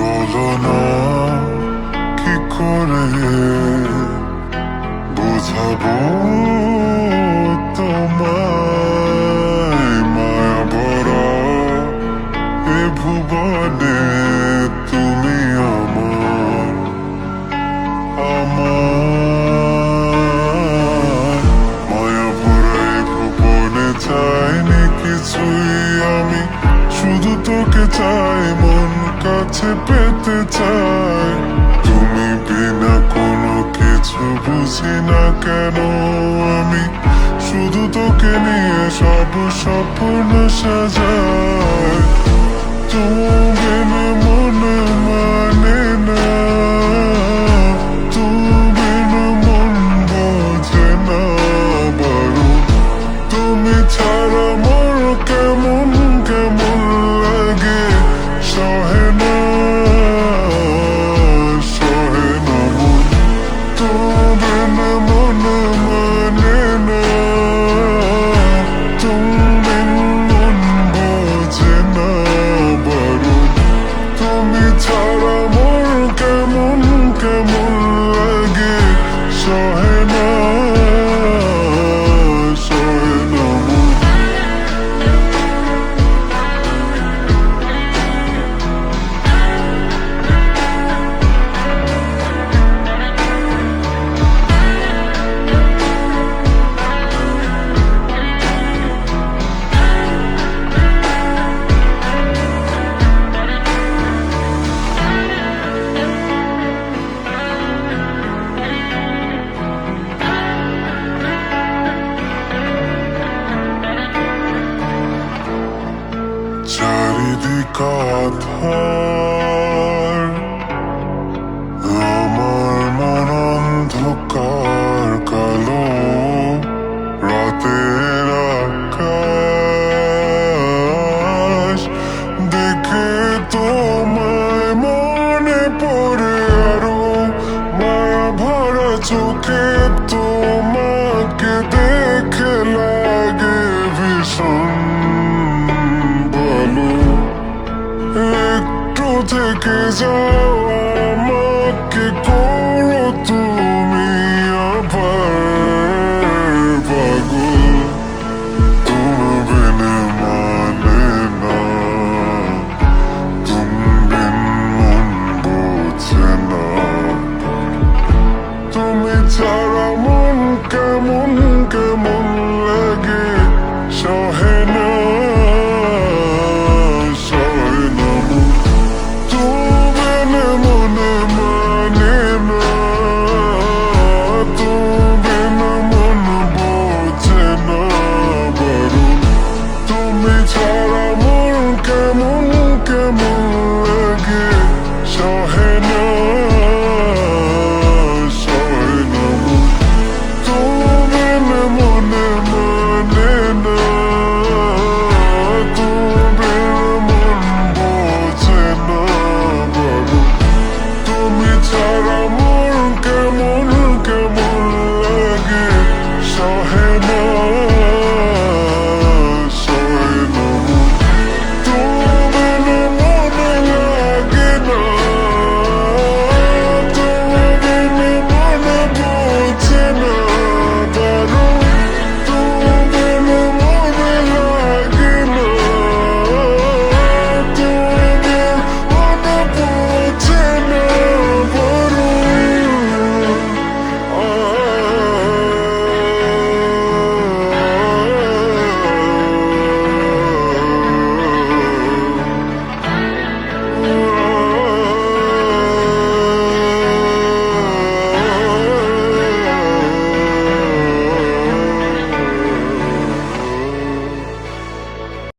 বলো না কি করে বোঝাবো তোমায়, মায়া ভরা এ ভুবনে তুমি আমার, আমার মায়া ভরা এ ভুবনে চাইনি কিছুই আমি, শুধু তোকে চাই, মন কাছে পেতে চাই। তুমি বিনা কোনো কিছু বুঝি না কেন আমি, শুধু তোকে নিয়ে সব স্বপ্ন সাজাই। তুমি বিনা মন মানে না, তুমি বিনা মন বোঝে না বারো, তুমি ছাড়া মোর কেমন কেমন লাগে, সহে না সহে না মন, তুমি বিনা মন মানে না, তুমি বিনা মন বোঝে না বারো, তুমি ছাড়া মোর কেমন কেমন লাগে, সহে না সহে না মন। চারিদিক আঁধার, আমার মন অন্ধকার কালো, রাতের আকাশ দেখে তোমায় মনে পড়ে আরো, মায়া ভরা চোখে তোমাকে দেখে লাগে ভীষণ ভালো। একটু থেকে যাও